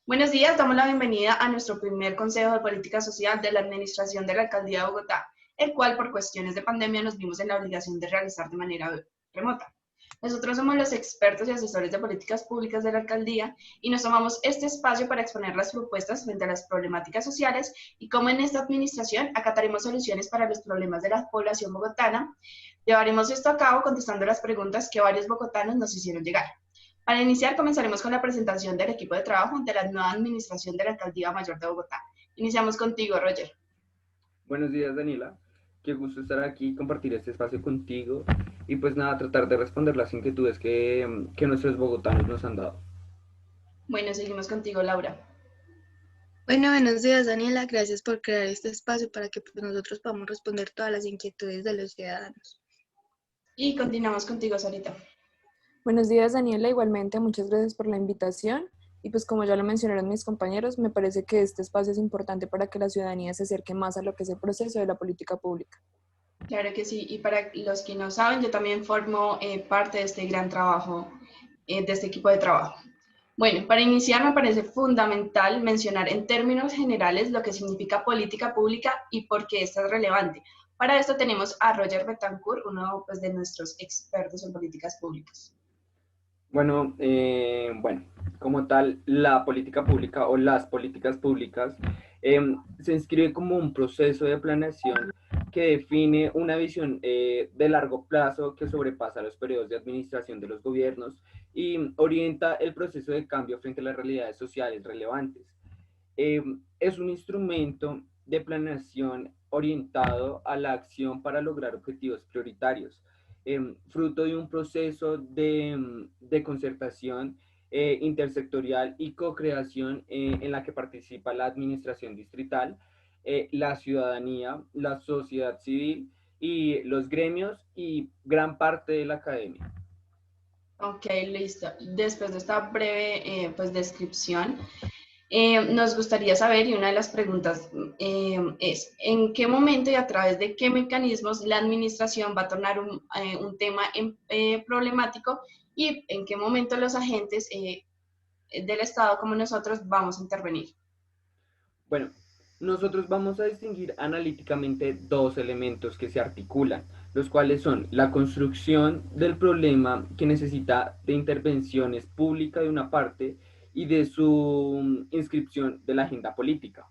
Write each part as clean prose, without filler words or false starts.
Buenos días, damos la bienvenida a nuestro primer Consejo de Política Social de la Administración de la Alcaldía de Bogotá, el cual por cuestiones de pandemia nos vimos en la obligación de realizar de manera remota. Nosotros somos los expertos y asesores de políticas públicas de la alcaldía y nos tomamos este espacio para exponer las propuestas frente a las problemáticas sociales y cómo en esta administración acataremos soluciones para los problemas de la población bogotana. Llevaremos esto a cabo contestando las preguntas que varios bogotanos nos hicieron llegar. Para iniciar, comenzaremos con la presentación del equipo de trabajo de la nueva administración de la Alcaldía Mayor de Bogotá. Iniciamos contigo, Roger. Buenos días, Daniela. Qué gusto estar aquí y compartir este espacio contigo y pues nada, tratar de responder las inquietudes que nuestros bogotanos nos han dado. Bueno, seguimos contigo, Laura. Bueno, buenos días, Daniela. Gracias por crear este espacio para que nosotros podamos responder todas las inquietudes de los ciudadanos. Y continuamos contigo, Sarita. Buenos días, Daniela. Igualmente, muchas gracias por la invitación. Y pues como ya lo mencionaron mis compañeros, me parece que este espacio es importante para que la ciudadanía se acerque más a lo que es el proceso de la política pública. Claro que sí. Y para los que no saben, yo también formo parte de este gran trabajo, de este equipo de trabajo. Bueno, para iniciar me parece fundamental mencionar en términos generales lo que significa política pública y por qué esta es relevante. Para esto tenemos a Roger Betancourt, uno pues, de nuestros expertos en políticas públicas. Bueno, como tal, la política pública o las políticas públicas se inscribe como un proceso de planeación que define una visión de largo plazo que sobrepasa los periodos de administración de los gobiernos y orienta el proceso de cambio frente a las realidades sociales relevantes. Es un instrumento de planeación orientado a la acción para lograr objetivos prioritarios, fruto de un proceso de concertación intersectorial y co-creación en la que participa la administración distrital, la ciudadanía, la sociedad civil y los gremios y gran parte de la academia. Ok, listo. Después de esta breve pues, descripción, nos gustaría saber, y una de las preguntas es, ¿en qué momento y a través de qué mecanismos la administración va a tornar un tema problemático y en qué momento los agentes del Estado como nosotros vamos a intervenir? Bueno, nosotros vamos a distinguir analíticamente dos elementos que se articulan, los cuales son la construcción del problema que necesita de intervenciones públicas de una parte y de su inscripción de la agenda política.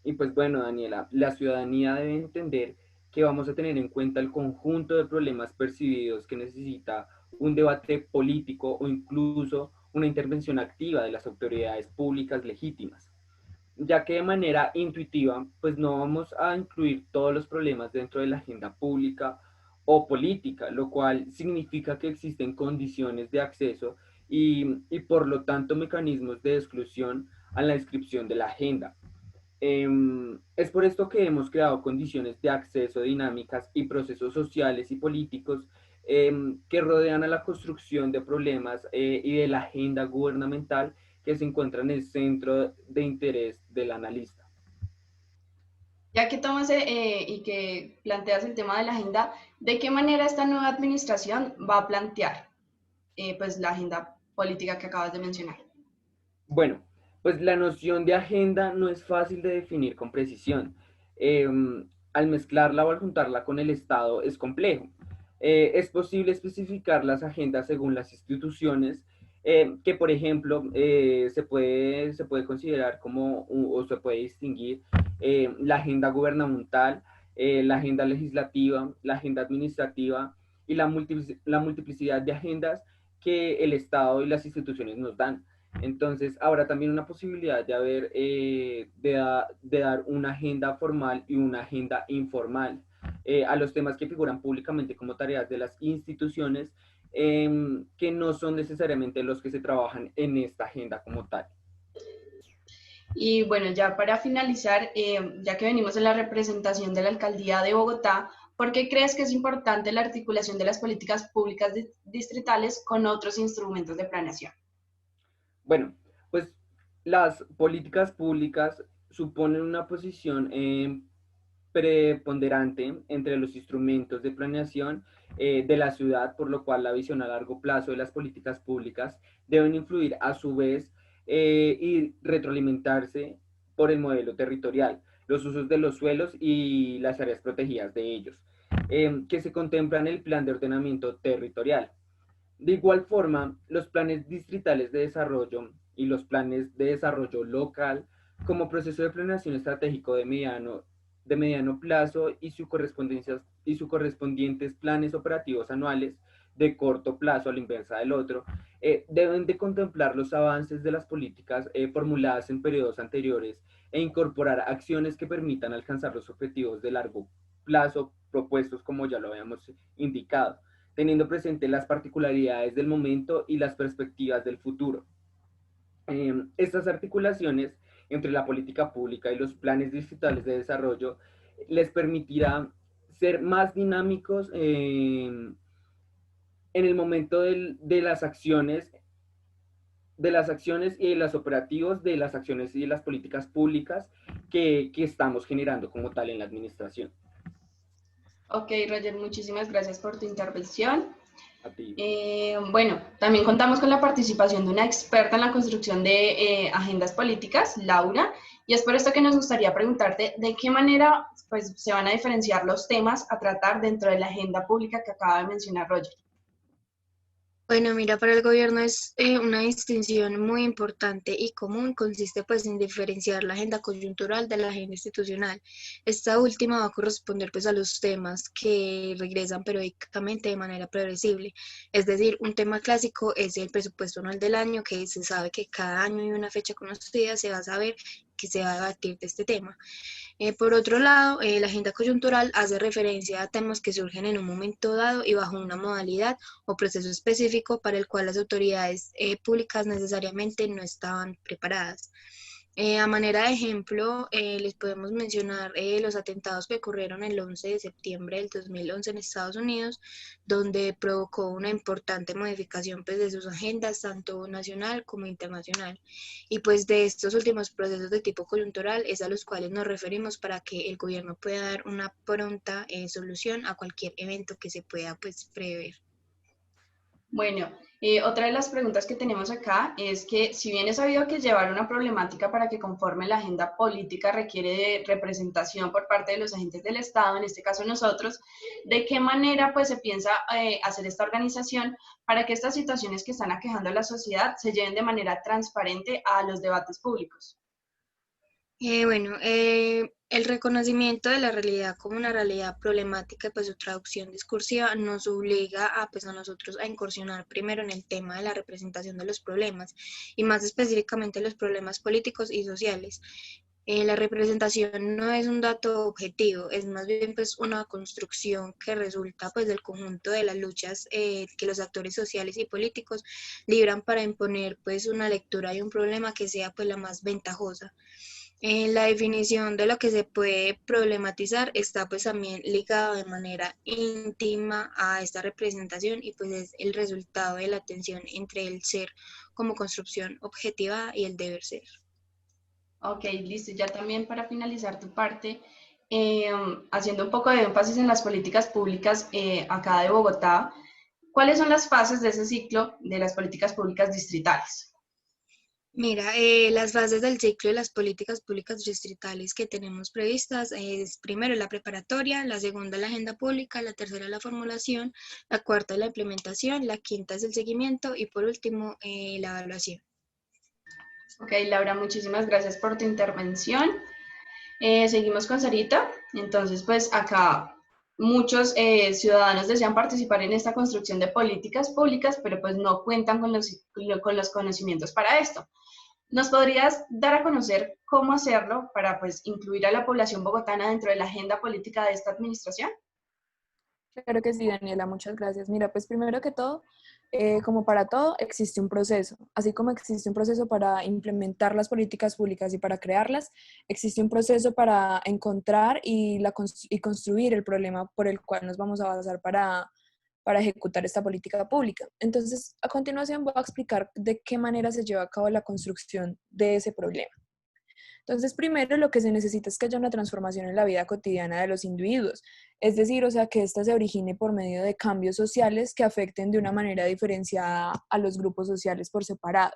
Y pues bueno, Daniela, la ciudadanía debe entender que vamos a tener en cuenta el conjunto de problemas percibidos que necesita un debate político o incluso una intervención activa de las autoridades públicas legítimas, ya que de manera intuitiva, pues no vamos a incluir todos los problemas dentro de la agenda pública o política, lo cual significa que existen condiciones de acceso y por lo tanto mecanismos de exclusión a la inscripción de la agenda. Es por esto que hemos creado condiciones de acceso dinámicas y procesos sociales y políticos que rodean a la construcción de problemas y de la agenda gubernamental que se encuentra en el centro de interés del analista. Ya que tomas y que planteas el tema de la agenda, ¿de qué manera esta nueva administración va a plantear pues la agenda política que acabas de mencionar? Bueno, pues la noción de agenda no es fácil de definir con precisión. Al mezclarla o al juntarla con el Estado es complejo. Es posible especificar las agendas según las instituciones, que por ejemplo se puede considerar como, o se puede distinguir la agenda gubernamental, la agenda legislativa, la agenda administrativa y la multiplicidad de agendas que el Estado y las instituciones nos dan. Entonces, habrá también una posibilidad de haber, de dar una agenda formal y una agenda informal a los temas que figuran públicamente como tareas de las instituciones, que no son necesariamente los que se trabajan en esta agenda como tal. Y bueno, ya para finalizar, ya que venimos en la representación de la Alcaldía de Bogotá, ¿por qué crees que es importante la articulación de las políticas públicas distritales con otros instrumentos de planeación? Bueno, pues las políticas públicas suponen una posición preponderante entre los instrumentos de planeación de la ciudad, por lo cual la visión a largo plazo de las políticas públicas deben influir a su vez y retroalimentarse por el modelo territorial, los usos de los suelos y las áreas protegidas de ellos, que se contemplan en el Plan de Ordenamiento Territorial. De igual forma, los planes distritales de desarrollo y los planes de desarrollo local como proceso de planeación estratégico de mediano plazo y sus correspondientes planes operativos anuales de corto plazo a la inversa del otro, deben de contemplar los avances de las políticas formuladas en periodos anteriores e incorporar acciones que permitan alcanzar los objetivos de largo plazo propuestos como ya lo habíamos indicado, teniendo presente las particularidades del momento y las perspectivas del futuro. Estas articulaciones entre la política pública y los planes distritales de desarrollo les permitirá ser más dinámicos en el momento de las acciones y de los operativos de las acciones y de las políticas públicas que estamos generando como tal en la administración. Ok, Roger, muchísimas gracias por tu intervención. A ti. Bueno, también contamos con la participación de una experta en la construcción de agendas políticas, Laura, y es por esto que nos gustaría preguntarte de qué manera pues, se van a diferenciar los temas a tratar dentro de la agenda pública que acaba de mencionar Roger. Bueno, mira, para el gobierno es una distinción muy importante y común, consiste pues en diferenciar la agenda coyuntural de la agenda institucional. Esta última va a corresponder pues a los temas que regresan periódicamente de manera predecible. Es decir, un tema clásico es el presupuesto anual del año, que se sabe que cada año y una fecha conocida se va a saber que se va a debatir de este tema. Por otro lado, la agenda coyuntural hace referencia a temas que surgen en un momento dado y bajo una modalidad o proceso específico para el cual las autoridades públicas necesariamente no estaban preparadas. A manera de ejemplo, les podemos mencionar los atentados que ocurrieron el 11 de septiembre del 2011 en Estados Unidos, donde provocó una importante modificación pues, de sus agendas, tanto nacional como internacional. Y pues de estos últimos procesos de tipo coyuntural es a los cuales nos referimos para que el gobierno pueda dar una pronta solución a cualquier evento que se pueda pues, prever. Bueno, otra de las preguntas que tenemos acá es que si bien es sabido que llevar una problemática para que conforme la agenda política requiere de representación por parte de los agentes del Estado, en este caso nosotros, ¿de qué manera pues se piensa hacer esta organización para que estas situaciones que están aquejando a la sociedad se lleven de manera transparente a los debates públicos? El reconocimiento de la realidad como una realidad problemática y pues su traducción discursiva nos obliga a nosotros a incursionar primero en el tema de la representación de los problemas y más específicamente los problemas políticos y sociales. La representación no es un dato objetivo, es más bien pues una construcción que resulta pues del conjunto de las luchas que los actores sociales y políticos libran para imponer pues una lectura de un problema que sea pues la más ventajosa. La definición de lo que se puede problematizar está pues también ligado de manera íntima a esta representación y pues es el resultado de la tensión entre el ser como construcción objetiva y el deber ser. Ok, listo. Ya también para finalizar tu parte, haciendo un poco de énfasis en las políticas públicas acá de Bogotá, ¿cuáles son las fases de ese ciclo de las políticas públicas distritales? Mira, las fases del ciclo de las políticas públicas distritales que tenemos previstas es primero la preparatoria, la segunda la agenda pública, la tercera la formulación, la cuarta la implementación, la quinta es el seguimiento y por último la evaluación. Ok, Laura, muchísimas gracias por tu intervención. Seguimos con Sarita. Entonces, pues acá muchos ciudadanos desean participar en esta construcción de políticas públicas, pero pues no cuentan con los conocimientos para esto. ¿Nos podrías dar a conocer cómo hacerlo para pues incluir a la población bogotana dentro de la agenda política de esta administración? Claro que sí, Daniela, muchas gracias. Mira, pues primero que todo, como para todo, existe un proceso. Así como existe un proceso para implementar las políticas públicas y para crearlas, existe un proceso para encontrar y construir el problema por el cual nos vamos a basar para ejecutar esta política pública. Entonces, a continuación voy a explicar de qué manera se lleva a cabo la construcción de ese problema. Entonces, primero lo que se necesita es que haya una transformación en la vida cotidiana de los individuos, es decir, o sea, que ésta se origine por medio de cambios sociales que afecten de una manera diferenciada a los grupos sociales por separado.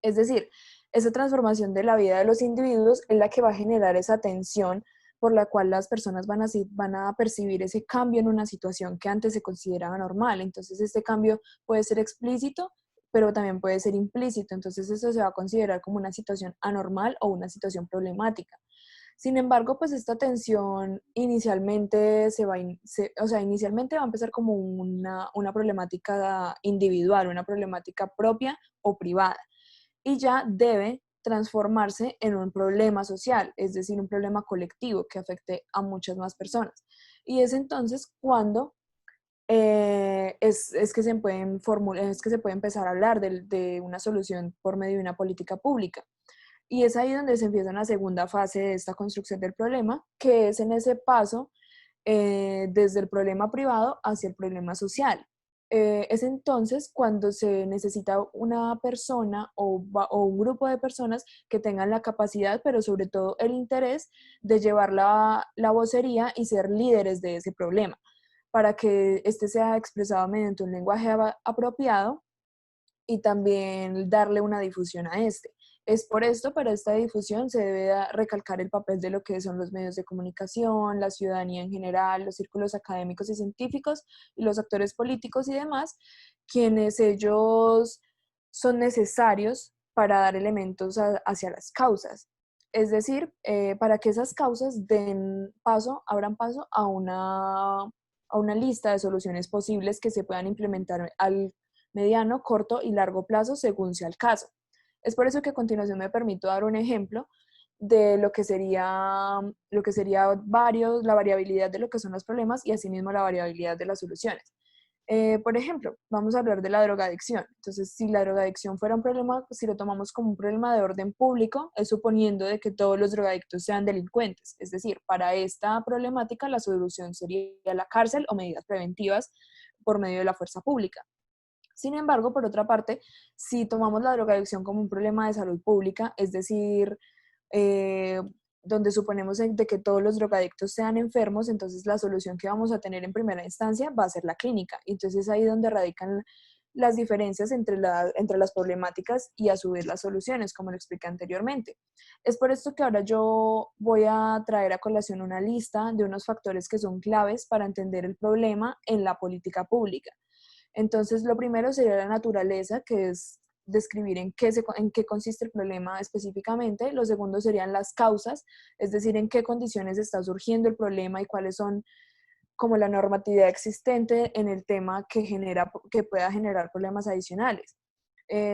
Es decir, esa transformación de la vida de los individuos es la que va a generar esa tensión por la cual las personas van a percibir ese cambio en una situación que antes se consideraba normal. Entonces, este cambio puede ser explícito, pero también puede ser implícito. Entonces, eso se va a considerar como una situación anormal o una situación problemática. Sin embargo, pues esta tensión inicialmente inicialmente va a empezar como una problemática individual, una problemática propia o privada, y ya debe transformarse en un problema social, es decir, un problema colectivo que afecte a muchas más personas. Y es entonces cuando es que es que se puede empezar a hablar de una solución por medio de una política pública. Y es ahí donde se empieza una segunda fase de esta construcción del problema, que es en ese paso desde el problema privado hacia el problema social. Es entonces cuando se necesita una persona o un grupo de personas que tengan la capacidad, pero sobre todo el interés de llevar la vocería y ser líderes de ese problema, para que este sea expresado mediante un lenguaje apropiado y también darle una difusión a este. Es por esto, para esta difusión se debe recalcar el papel de lo que son los medios de comunicación, la ciudadanía en general, los círculos académicos y científicos, y los actores políticos y demás, quienes ellos son necesarios para dar elementos hacia las causas. Es decir, para que esas causas abran paso a una lista de soluciones posibles que se puedan implementar al mediano, corto y largo plazo según sea el caso. Es por eso que a continuación me permito dar un ejemplo de la variabilidad de lo que son los problemas y asimismo la variabilidad de las soluciones. Por ejemplo, vamos a hablar de la drogadicción. Entonces, si la drogadicción fuera un problema, si lo tomamos como un problema de orden público, es suponiendo de que todos los drogadictos sean delincuentes. Es decir, para esta problemática la solución sería la cárcel o medidas preventivas por medio de la fuerza pública. Sin embargo, por otra parte, si tomamos la drogadicción como un problema de salud pública, es decir, eh, donde suponemos de que todos los drogadictos sean enfermos, entonces la solución que vamos a tener en primera instancia va a ser la clínica. Entonces ahí es donde radican las diferencias entre las problemáticas y a su vez las soluciones, como lo expliqué anteriormente. Es por esto que ahora yo voy a traer a colación una lista de unos factores que son claves para entender el problema en la política pública. Entonces, lo primero sería la naturaleza, que es describir en qué consiste el problema específicamente. Lo segundo serían las causas, es decir, en qué condiciones está surgiendo el problema y cuáles son como la normatividad existente en el tema que pueda generar problemas adicionales.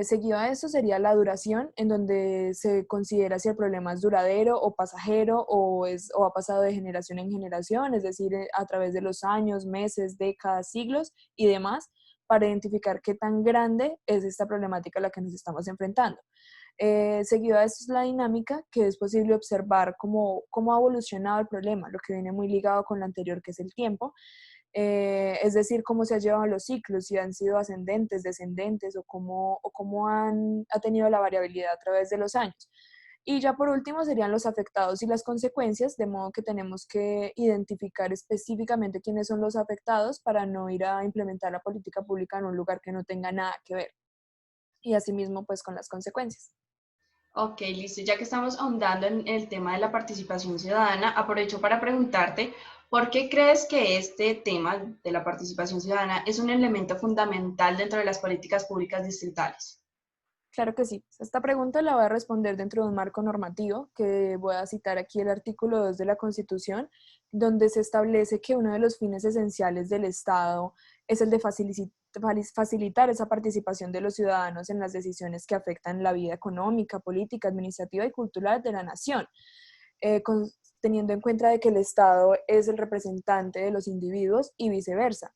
Seguido a esto sería la duración, en donde se considera si el problema es duradero o pasajero o ha pasado de generación en generación, es decir, a través de los años, meses, décadas, siglos y demás, para identificar qué tan grande es esta problemática a la que nos estamos enfrentando. Seguido a esto es la dinámica, que es posible observar cómo ha evolucionado el problema, lo que viene muy ligado con lo anterior, que es el tiempo. Es decir, cómo se han llevado los ciclos, si han sido ascendentes, descendentes o cómo ha tenido la variabilidad a través de los años. Y ya por último serían los afectados y las consecuencias, de modo que tenemos que identificar específicamente quiénes son los afectados para no ir a implementar la política pública en un lugar que no tenga nada que ver. Y asimismo, pues con las consecuencias. Ok, listo. Ya que estamos ahondando en el tema de la participación ciudadana, aprovecho para preguntarte, ¿por qué crees que este tema de la participación ciudadana es un elemento fundamental dentro de las políticas públicas distritales? Claro que sí. Esta pregunta la voy a responder dentro de un marco normativo, que voy a citar aquí el artículo 2 de la Constitución, donde se establece que uno de los fines esenciales del Estado es el de facilitar esa participación de los ciudadanos en las decisiones que afectan la vida económica, política, administrativa y cultural de la nación, teniendo en cuenta de que el Estado es el representante de los individuos y viceversa.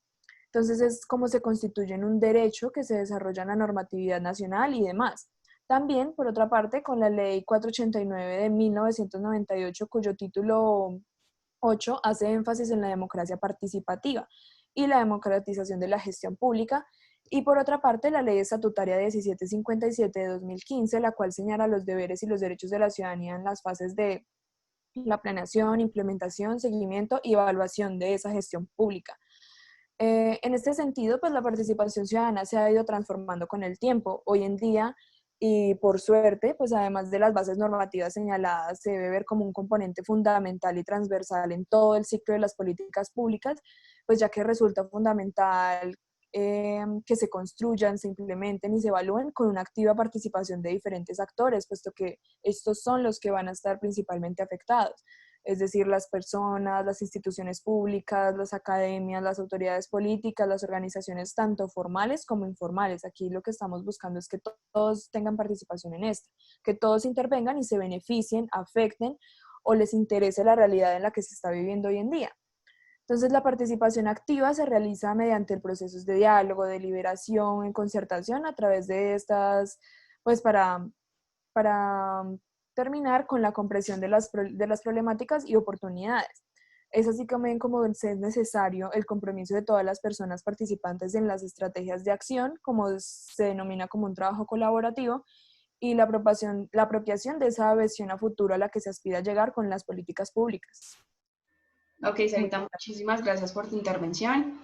Entonces es como se constituye en un derecho que se desarrolla en la normatividad nacional y demás. También, por otra parte, con la Ley 489 de 1998, cuyo título 8 hace énfasis en la democracia participativa y la democratización de la gestión pública. Y por otra parte, la Ley Estatutaria 1757 de 2015, la cual señala los deberes y los derechos de la ciudadanía en las fases de la planeación, implementación, seguimiento y evaluación de esa gestión pública. En este sentido, pues la participación ciudadana se ha ido transformando con el tiempo. Hoy en día, y por suerte, pues además de las bases normativas señaladas, se debe ver como un componente fundamental y transversal en todo el ciclo de las políticas públicas, pues ya que resulta fundamental que se construyan, se implementen y se evalúen con una activa participación de diferentes actores, puesto que estos son los que van a estar principalmente afectados, es decir, las personas, las instituciones públicas, las academias, las autoridades políticas, las organizaciones tanto formales como informales. Aquí lo que estamos buscando es que todos tengan participación en esto, que todos intervengan y se beneficien, afecten o les interese la realidad en la que se está viviendo hoy en día. Entonces, la participación activa se realiza mediante el procesos de diálogo, deliberación, en concertación a través de estas, pues para terminar con la comprensión de las problemáticas y oportunidades. Es así como es necesario el compromiso de todas las personas participantes en las estrategias de acción, como se denomina como un trabajo colaborativo, y la apropiación de esa visión a futuro a la que se aspira a llegar con las políticas públicas. Ok, Sarita, muchísimas gracias por tu intervención.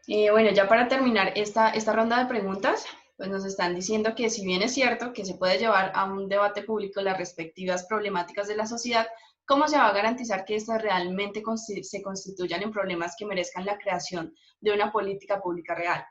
Bueno, ya para terminar esta ronda de preguntas, pues nos están diciendo que si bien es cierto que se puede llevar a un debate público las respectivas problemáticas de la sociedad, ¿cómo se va a garantizar que estas realmente se constituyan en problemas que merezcan la creación de una política pública real?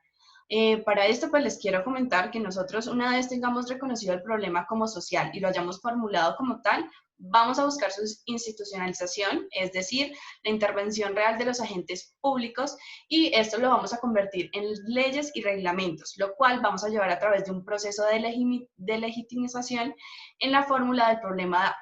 Para esto, pues les quiero comentar que nosotros, una vez tengamos reconocido el problema como social y lo hayamos formulado como tal, vamos a buscar su institucionalización, es decir, la intervención real de los agentes públicos, y esto lo vamos a convertir en leyes y reglamentos, lo cual vamos a llevar a través de un proceso de legitimización en la fórmula del problema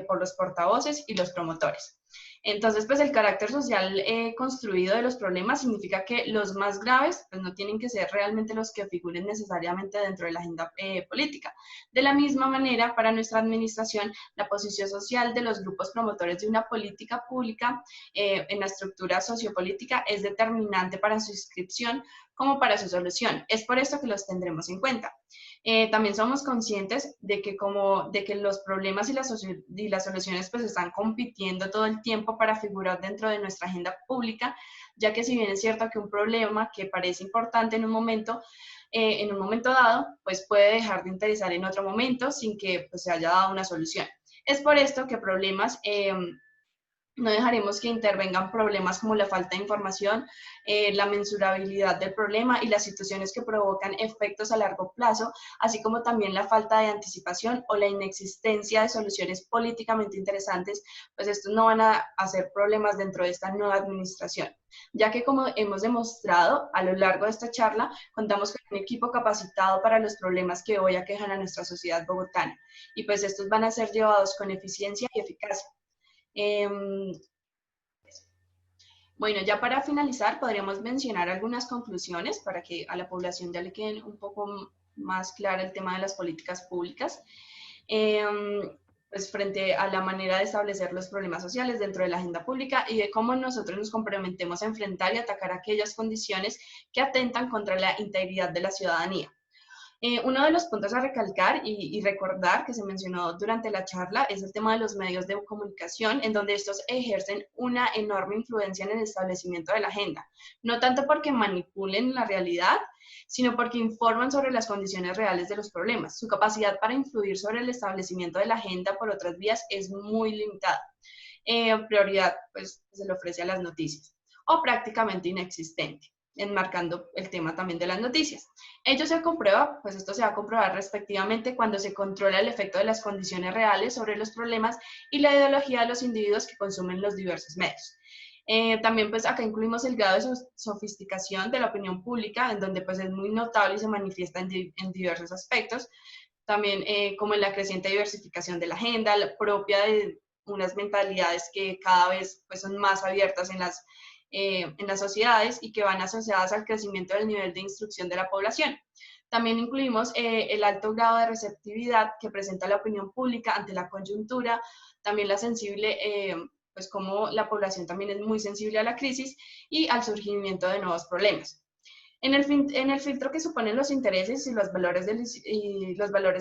por los portavoces y los promotores. Entonces, pues el carácter social construido de los problemas significa que los más graves pues, no tienen que ser realmente los que figuren necesariamente dentro de la agenda política. De la misma manera, para nuestra administración, la posición social de los grupos promotores de una política pública en la estructura sociopolítica es determinante para su inscripción como para su solución. Es por esto que los tendremos en cuenta. También somos conscientes de que los problemas y las soluciones pues están compitiendo todo el tiempo para figurar dentro de nuestra agenda pública, ya que si bien es cierto que un problema que parece importante en un momento dado, pues puede dejar de interesar en otro momento sin que pues, se haya dado una solución. Es por esto que problemas no dejaremos que intervengan problemas como la falta de información, la mensurabilidad del problema y las situaciones que provocan efectos a largo plazo, así como también la falta de anticipación o la inexistencia de soluciones políticamente interesantes, pues estos no van a ser problemas dentro de esta nueva administración, ya que como hemos demostrado a lo largo de esta charla, contamos con un equipo capacitado para los problemas que hoy aquejan a nuestra sociedad bogotana, y pues estos van a ser llevados con eficiencia y eficacia. Bueno, ya para finalizar, podríamos mencionar algunas conclusiones para que a la población ya le quede un poco más claro el tema de las políticas públicas, pues frente a la manera de establecer los problemas sociales dentro de la agenda pública y de cómo nosotros nos comprometemos a enfrentar y atacar aquellas condiciones que atentan contra la integridad de la ciudadanía. Uno de los puntos a recalcar y recordar que se mencionó durante la charla es el tema de los medios de comunicación, en donde estos ejercen una enorme influencia en el establecimiento de la agenda, no tanto porque manipulen la realidad, sino porque informan sobre las condiciones reales de los problemas. Su capacidad para influir sobre el establecimiento de la agenda por otras vías es muy limitada. Prioridad, pues, se le ofrece a las noticias, o prácticamente inexistente, enmarcando el tema también de las noticias. Ello se comprueba, pues esto se va a comprobar respectivamente cuando se controla el efecto de las condiciones reales sobre los problemas y la ideología de los individuos que consumen los diversos medios. También pues acá incluimos el grado de sofisticación de la opinión pública, en donde pues es muy notable y se manifiesta en diversos aspectos, también como en la creciente diversificación de la agenda, la propia de unas mentalidades que cada vez pues son más abiertas en las sociedades y que van asociadas al crecimiento del nivel de instrucción de la población. También incluimos el alto grado de receptividad que presenta la opinión pública ante la coyuntura, también la sensible, pues como la población también es muy sensible a la crisis y al surgimiento de nuevos problemas. En el filtro que suponen los intereses y los valores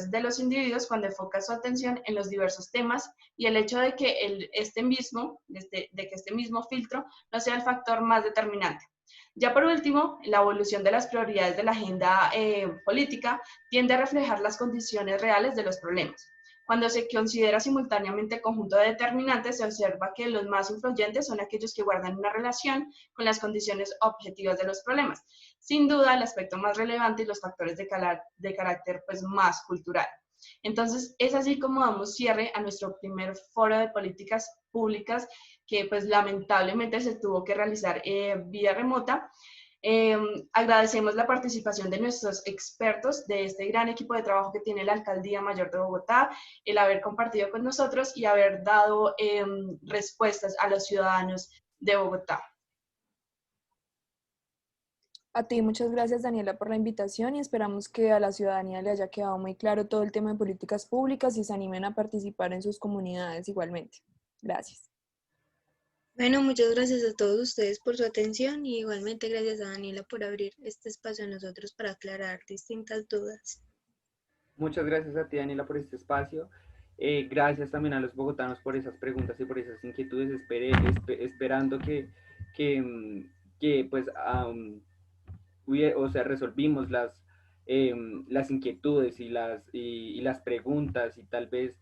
de los individuos cuando enfoca su atención en los diversos temas y el hecho de que este mismo filtro no sea el factor más determinante. Ya por último, la evolución de las prioridades de la agenda política tiende a reflejar las condiciones reales de los problemas. Cuando se considera simultáneamente el conjunto de determinantes, se observa que los más influyentes son aquellos que guardan una relación con las condiciones objetivas de los problemas. Sin duda, el aspecto más relevante y los factores de carácter pues, más cultural. Entonces, es así como damos cierre a nuestro primer foro de políticas públicas que pues lamentablemente se tuvo que realizar vía remota. Agradecemos la participación de nuestros expertos, de este gran equipo de trabajo que tiene la Alcaldía Mayor de Bogotá, el haber compartido con nosotros y haber dado respuestas a los ciudadanos de Bogotá. A ti, muchas gracias Daniela por la invitación y esperamos que a la ciudadanía le haya quedado muy claro todo el tema de políticas públicas y se animen a participar en sus comunidades igualmente. Gracias. Bueno, muchas gracias a todos ustedes por su atención y igualmente gracias a Daniela por abrir este espacio a nosotros para aclarar distintas dudas. Muchas gracias a ti, Daniela, por este espacio. Gracias también a los bogotanos por esas preguntas y por esas inquietudes, esperando que pues, o sea, resolvimos las inquietudes y las preguntas y tal vez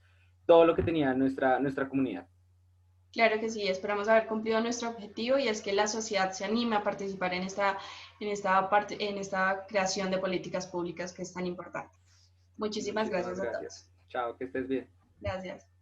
todo lo que tenía nuestra comunidad. Claro que sí, esperamos haber cumplido nuestro objetivo y es que la sociedad se anime a participar en esta creación de políticas públicas que es tan importante. Muchísimas Muchísimas gracias a gracias. todos. Chao, que estés bien. Gracias.